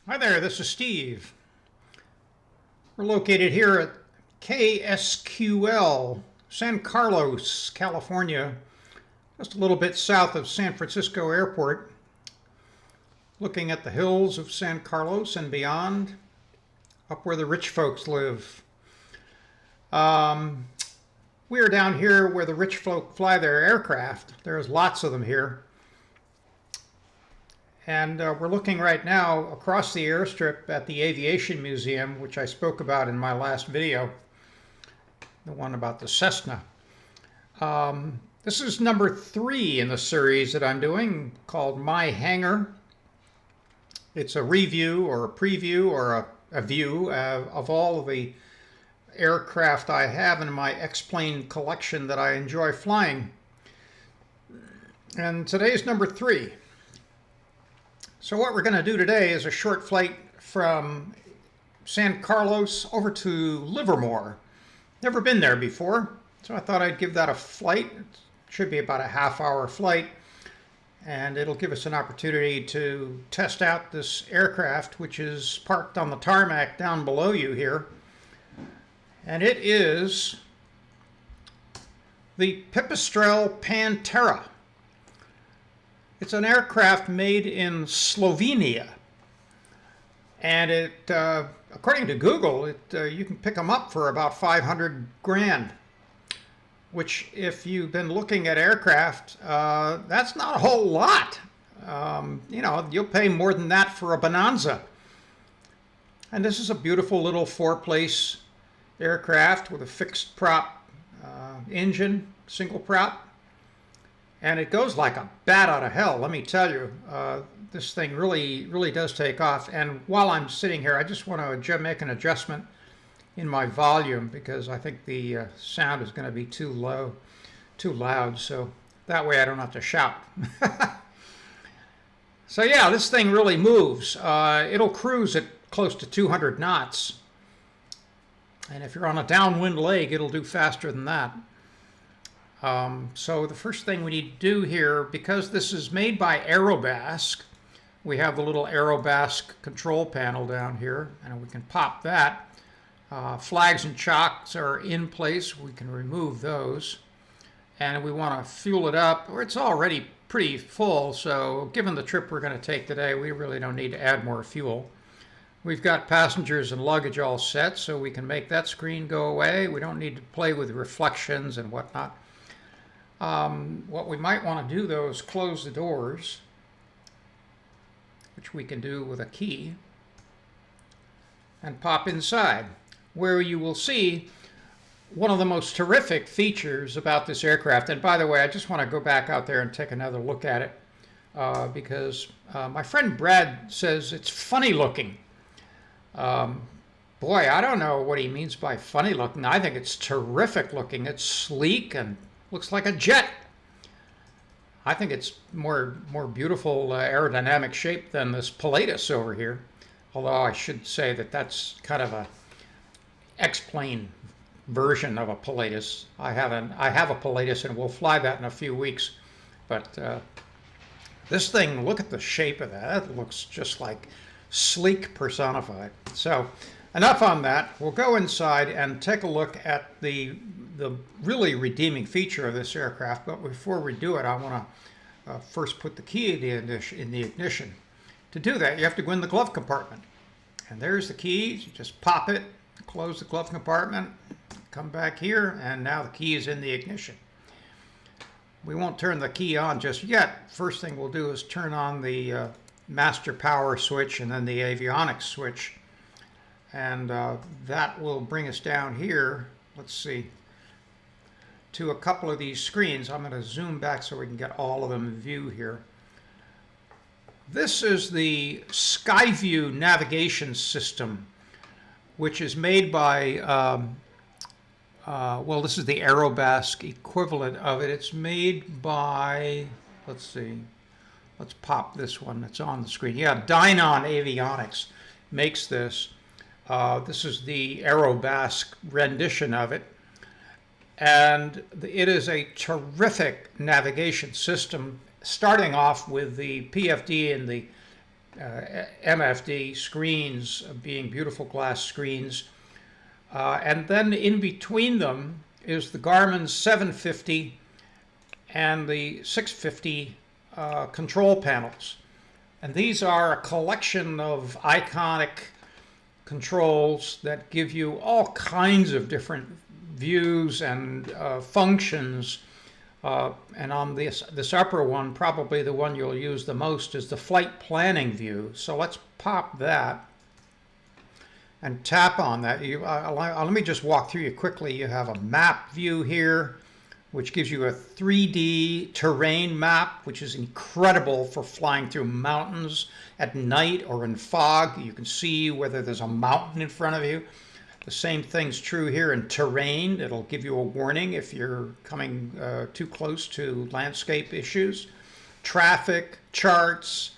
Hi there, this is Steve. We're located here at KSQL San Carlos, California, just a little bit south of San Francisco Airport, looking at the hills of San Carlos and beyond, up where the rich folks live. We are down here where the rich folk fly their aircraft. There's lots of them here. And we're looking right now across the airstrip at the Aviation Museum, which I spoke about in my last video, the one about the Cessna. This is number 3 in the series that I'm doing, called My Hangar. It's a review or a preview or a view of all of the aircraft I have in my X-Plane collection that I enjoy flying. And today's number 3. So what we're going to do today is a short flight from San Carlos over to Livermore. Never been there before, so I thought I'd give that a flight. It should be about a half-hour flight, and it'll give us an opportunity to test out this aircraft, which is parked on the tarmac down below you here. And it is the Pipestrel Panthera. It's an aircraft made in Slovenia, and it, according to Google, you can pick them up for about 500 grand, which, if you've been looking at aircraft, that's not a whole lot. You know, you'll pay more than that for a Bonanza. And this is a beautiful little 4-place aircraft with a fixed prop engine, single prop. And it goes like a bat out of hell, let me tell you. This thing really does take off. And while I'm sitting here, I just want to make an adjustment in my volume, because I think the sound is going to be too loud. So that way I don't have to shout. So yeah, this thing really moves. It'll cruise at close to 200 knots. And if you're on a downwind leg, it'll do faster than that. So the first thing we need to do here, because this is made by Aerobask, we have the little Aerobask control panel down here, and we can pop that. Flags and chocks are in place. We can remove those. And we want to fuel it up, or it's already pretty full, so given the trip we're going to take today, we really don't need to add more fuel. We've got passengers and luggage all set, so we can make that screen go away. We don't need to play with reflections and whatnot. What we might want to do, though, is close the doors, which we can do with a key, and pop inside, where you will see one of the most terrific features about this aircraft. And by the way, I just want to go back out there and take another look at it, because my friend Brad says it's funny looking. Boy, I don't know what he means by funny looking. I think it's terrific looking. It's sleek and looks like a jet. I think it's more beautiful aerodynamic shape than this Pilatus over here. Although I should say that that's kind of a X-plane version of a Pilatus. I have a Pilatus, and we'll fly that in a few weeks. But this thing, look at the shape of that. It looks just like sleek personified. So enough on that. We'll go inside and take a look at the really redeeming feature of this aircraft. But before we do it, I want to first put the key in the ignition. To do that, you have to go in the glove compartment. And there's the keys. You just pop it, close the glove compartment, come back here, and now the key is in the ignition. We won't turn the key on just yet. First thing we'll do is turn on the master power switch and then the avionics switch. And that will bring us down here, let's see, to a couple of these screens. I'm going to zoom back so we can get all of them in view here. This is the Skyview navigation system, which is made by, well, this is the Aerobask equivalent of it. It's made by, let's see, let's pop this one that's on the screen. Yeah, Dynon Avionics makes this. This is the Aerobask rendition of it. And it is a terrific navigation system, starting off with the PFD and the MFD screens being beautiful glass screens. And then in between them is the Garmin 750 and the 650 control panels. And these are a collection of iconic controls that give you all kinds of different views and functions. And on this upper one, probably the one you'll use the most is the flight planning view. So let's pop that and tap on that. Let me just walk through you quickly. You have a map view here, which gives you a 3D terrain map, which is incredible for flying through mountains at night or in fog. You can see whether there's a mountain in front of you. The same thing's true here in terrain. It'll give you a warning if you're coming too close to landscape issues. Traffic, charts,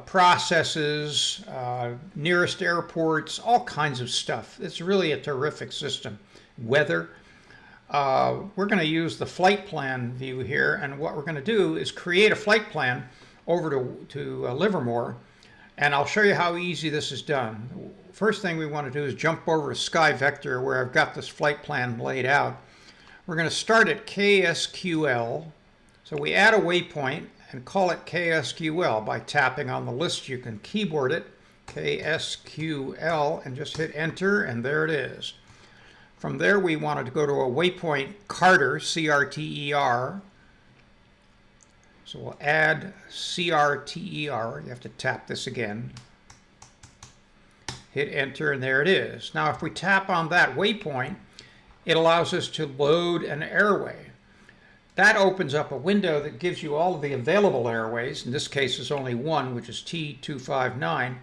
processes, nearest airports, all kinds of stuff. It's really a terrific system. Weather. We're going to use the flight plan view here, and what we're going to do is create a flight plan over to Livermore, and I'll show you how easy this is done. First thing we want to do is jump over to Sky Vector where I've got this flight plan laid out. We're going to start at KSQL, so we add a waypoint and call it KSQL by tapping on the list. You can keyboard it, KSQL, and just hit enter, and there it is. From there, we wanted to go to a waypoint Carter, C-R-T-E-R. So we'll add C-R-T-E-R. You have to tap this again. Hit enter, and there it is. Now, if we tap on that waypoint, it allows us to load an airway. That opens up a window that gives you all of the available airways. In this case, there's only one, which is T259.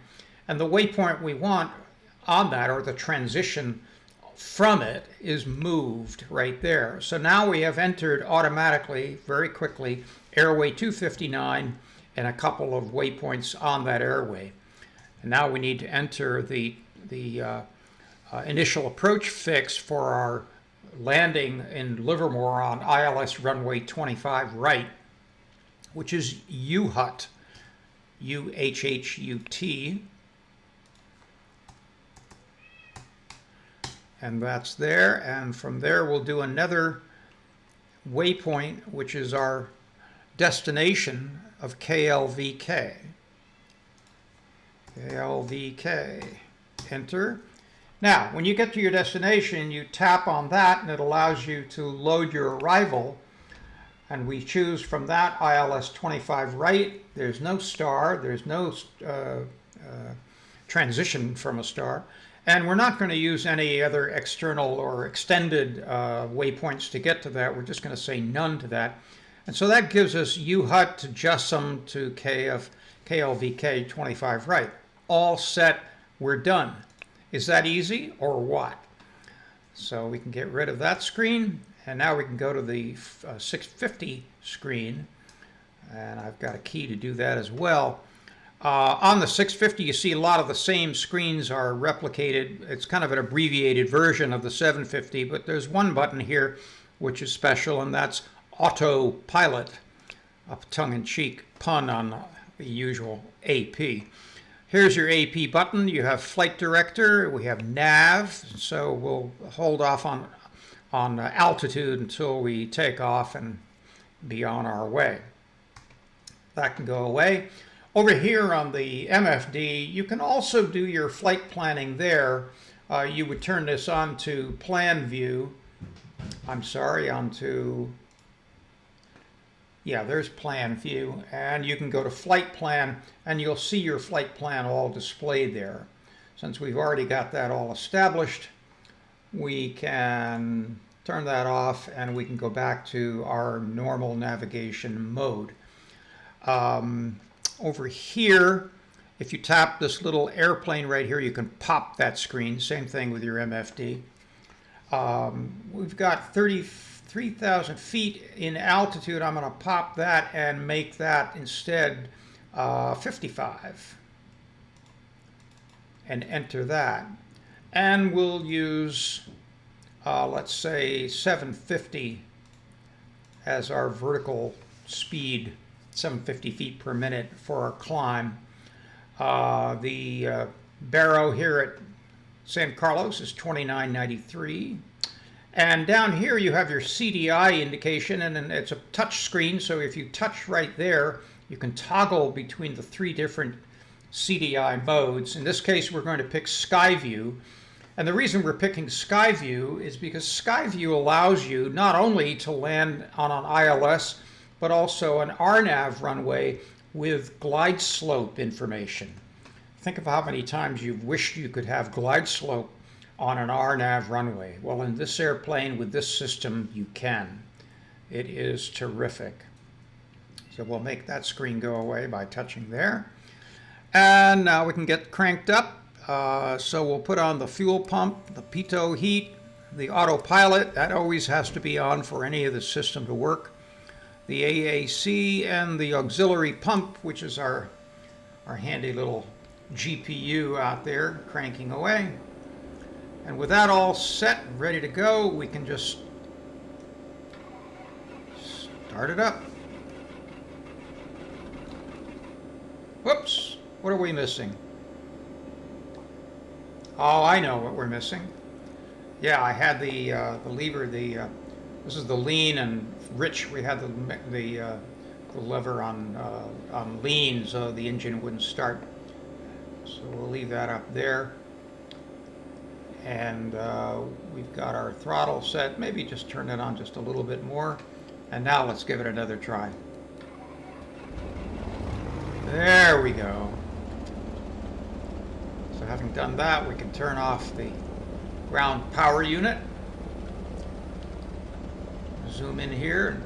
And the waypoint we want on that, or the transition from it, is moved right there. So now we have entered automatically, very quickly, airway 259 and a couple of waypoints on that airway. And now we need to enter the initial approach fix for our landing in Livermore on ILS runway 25 right, which is UHUT, U-H-H-U-T. And that's there, and from there we'll do another waypoint, which is our destination of KLVK. KLVK, enter. Now, when you get to your destination, you tap on that and it allows you to load your arrival. And we choose from that ILS 25 right. There's no star, there's no transition from a star. And we're not going to use any other external or extended waypoints to get to that. We're just going to say none to that. And so that gives us UHUT to JUSM to KLVK 25 right. All set, we're done. Is that easy or what? So we can get rid of that screen, and now we can go to the 650 screen, and I've got a key to do that as well. On the 650, you see a lot of the same screens are replicated. It's kind of an abbreviated version of the 750, but there's one button here which is special, and that's autopilot, a tongue-in-cheek pun on the usual AP. Here's your AP button. You have flight director, we have nav, so we'll hold off on altitude until we take off and be on our way. That can go away. Over here on the MFD, you can also do your flight planning there. You would turn this on to plan view. Yeah, there's plan view, and you can go to flight plan, and you'll see your flight plan all displayed there. Since we've already got that all established, we can turn that off, and we can go back to our normal navigation mode. Over here, if you tap this little airplane right here, you can pop that screen. Same thing with your MFD. We've got 33,000 feet in altitude. I'm going to pop that and make that instead 55 and enter that. And we'll use, let's say, 750 as our vertical speed, 750 feet per minute for our climb. The barrow here at San Carlos is $29.93. And down here you have your CDI indication, and then it's a touch screen, so if you touch right there, you can toggle between the 3 different CDI modes. In this case, we're going to pick Skyview. And the reason we're picking Skyview is because Skyview allows you not only to land on an ILS, but also an RNAV runway with glide slope information. Think of how many times you've wished you could have glide slope on an RNAV runway. Well, in this airplane with this system, you can. It is terrific. So we'll make that screen go away by touching there. And now we can get cranked up. So we'll put on the fuel pump, the pitot heat, the autopilot. That always has to be on for any of the system to work. The AAC and the auxiliary pump, which is our handy little GPU out there cranking away. And with that all set and ready to go, we can just start it up. Whoops, what are we missing? Oh, I know what we're missing. Yeah, I had the lever, this is the lean and rich. We had the lever on lean, so the engine wouldn't start. So we'll leave that up there. And we've got our throttle set. Maybe just turn it on just a little bit more. And now let's give it another try. There we go. So having done that, we can turn off the ground power unit. Zoom in here and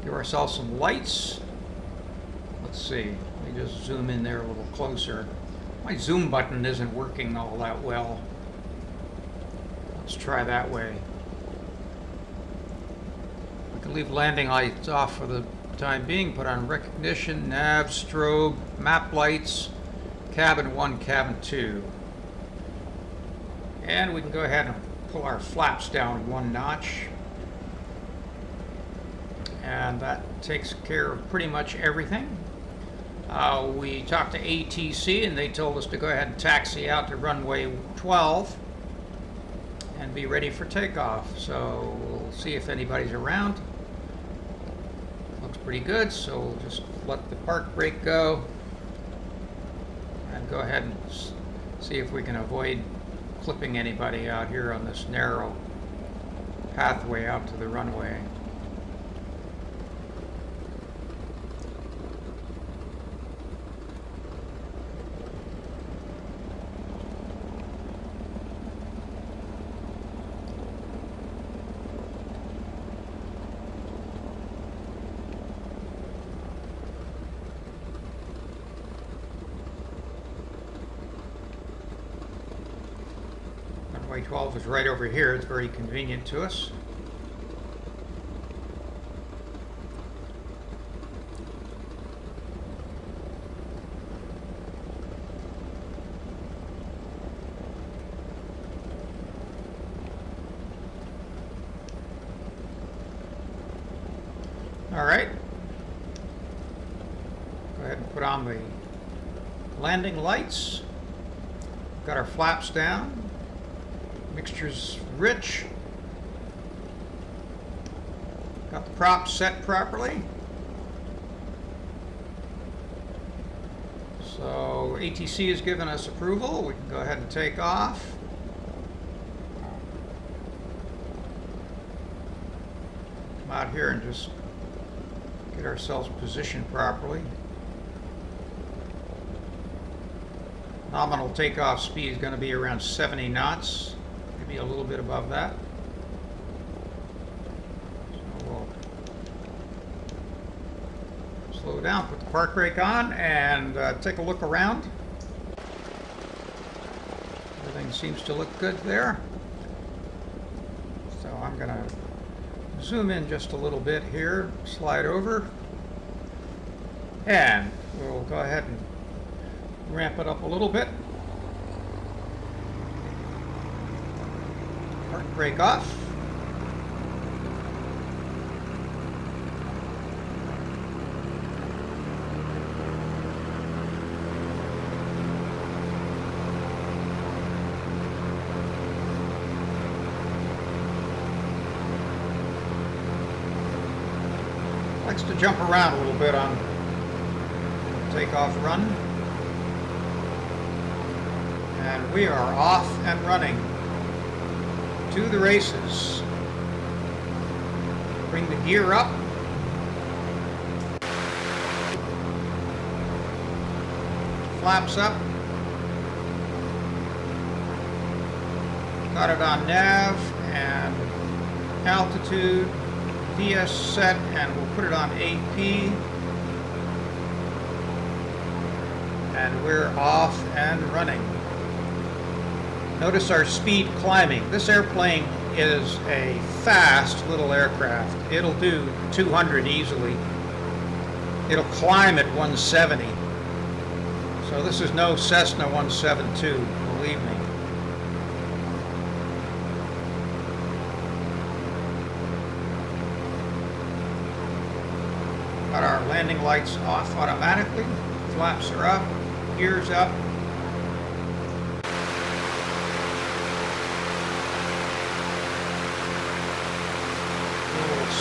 give ourselves some lights. Let's see, let me just zoom in there a little closer. My zoom button isn't working all that well. Let's try that way. We can leave landing lights off for the time being, put on recognition, nav, strobe, map lights, cabin 1, cabin 2. And we can go ahead and pull our flaps down 1 notch. And that takes care of pretty much everything. We talked to ATC and they told us to go ahead and taxi out to runway 12 and be ready for takeoff. So we'll see if anybody's around. Looks pretty good, so we'll just let the park brake go and go ahead and see if we can avoid clipping anybody out here on this narrow pathway out to the runway. Runway 12 is right over here. It's very convenient to us. All right. Go ahead and put on the landing lights. Got our flaps down. Mixture's rich. Got the props set properly. So ATC has given us approval. We can go ahead and take off. Come out here and just get ourselves positioned properly. Nominal takeoff speed is going to be around 70 knots. Maybe a little bit above that. So we'll slow down, put the park brake on, and take a look around. Everything seems to look good there. So I'm going to zoom in just a little bit here, slide over, and we'll go ahead and ramp it up a little bit. Park brake off. likes to jump around a little bit on takeoff run. And we are off and running to the races. Bring the gear up. Flaps up. Got it on nav and altitude, VS set, and we'll put it on AP. And we're off and running. Notice our speed climbing. This airplane is a fast little aircraft. It'll do 200 easily. It'll climb at 170. So this is no Cessna 172, believe me. Got our landing lights off automatically. Flaps are up, gears up.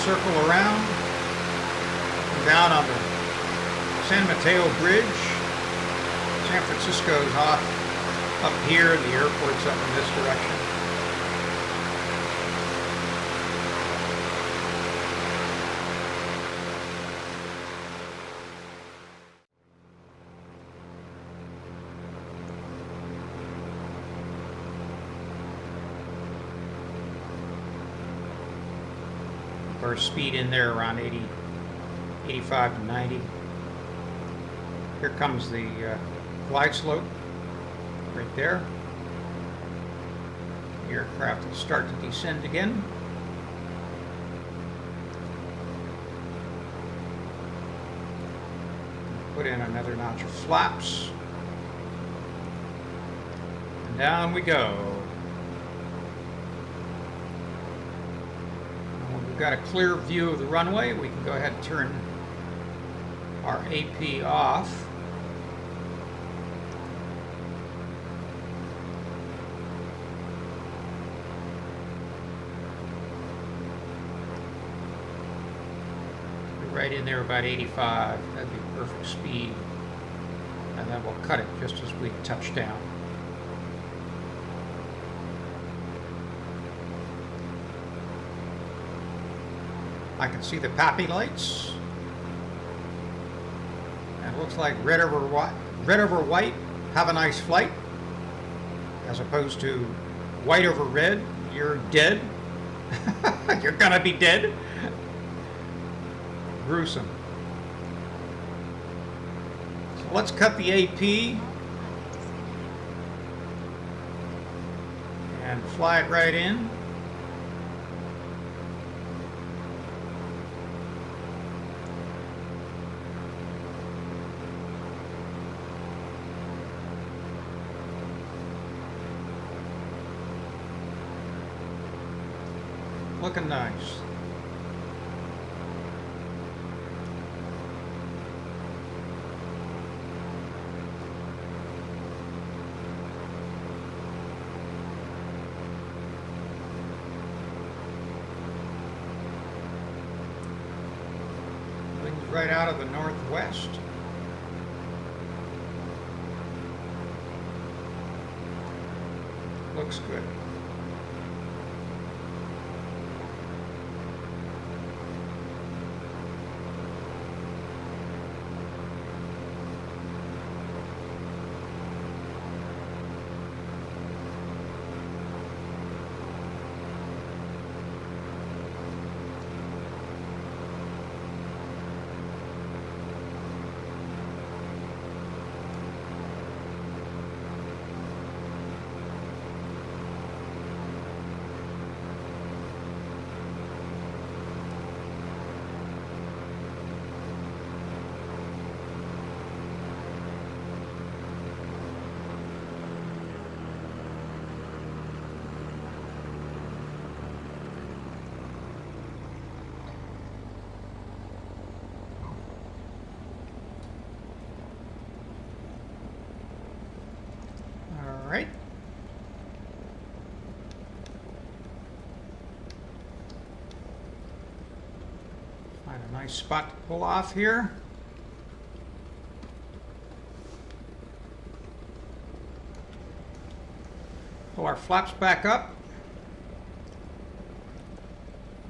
Circle around, down on the San Mateo Bridge. San Francisco's off up here, the airport's up in this direction. Our speed in there around 80, 85 to 90. Here comes the glide slope right there. The aircraft will start to descend again. Put in another notch of flaps. And down we go. Got a clear view of the runway. We can go ahead and turn our AP off. We're right in there about 85. That'd be perfect speed. And then we'll cut it just as we touch down. I can see the PAPI lights. And it looks like red over white, have a nice flight. As opposed to white over red, you're dead. You're gonna be dead. Gruesome. So let's cut the AP. And fly it right in. Looking nice. Wind's right out of the northwest. Looks good. Nice spot to pull off here. Pull our flaps back up.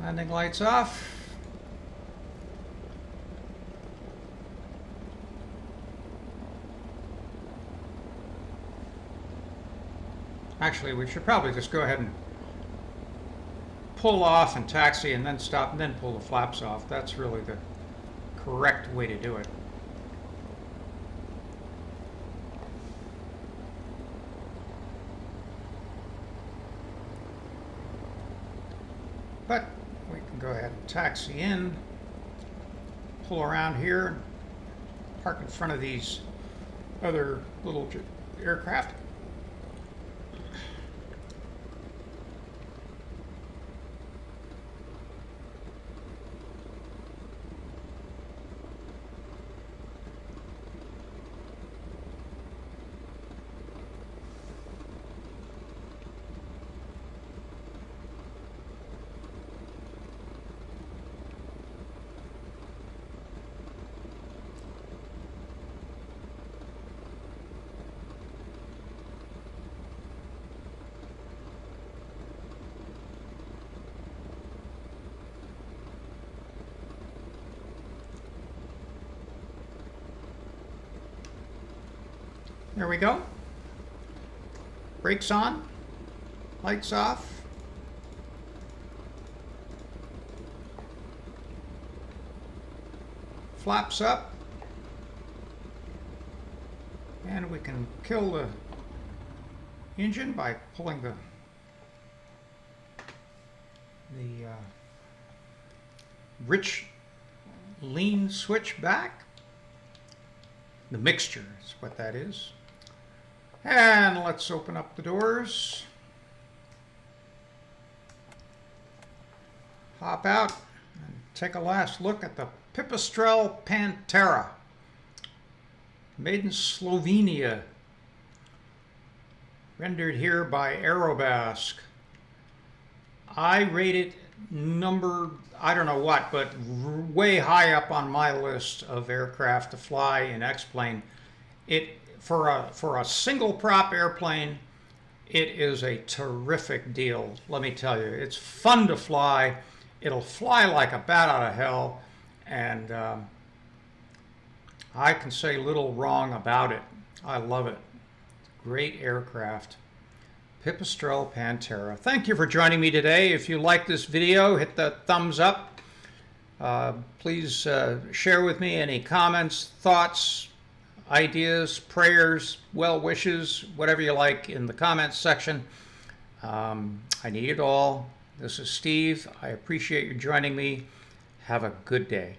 Landing lights off. Actually, we should probably just go ahead and pull off and taxi and then stop and then pull the flaps off. That's really the correct way to do it. But we can go ahead and taxi in, pull around here, park in front of these other little aircraft. There we go. Brakes on, lights off. Flaps up. And we can kill the engine by pulling the rich lean switch back. The mixture is what that is. And let's open up the doors. Hop out and take a last look at the Pipestrel Panthera. Made in Slovenia. Rendered here by Aerobask. I rate it number, I don't know what, but way high up on my list of aircraft to fly in X-Plane. For a single prop airplane, it is a terrific deal. Let me tell you, it's fun to fly. It'll fly like a bat out of hell, and I can say little wrong about it. I love it. Great aircraft. Pipestrel Panthera. Thank you for joining me today. If you like this video, hit the thumbs up. Please share with me any comments, thoughts, ideas, prayers, well wishes, whatever you like in the comments section. I need it all. This is Steve. I appreciate you joining me. Have a good day.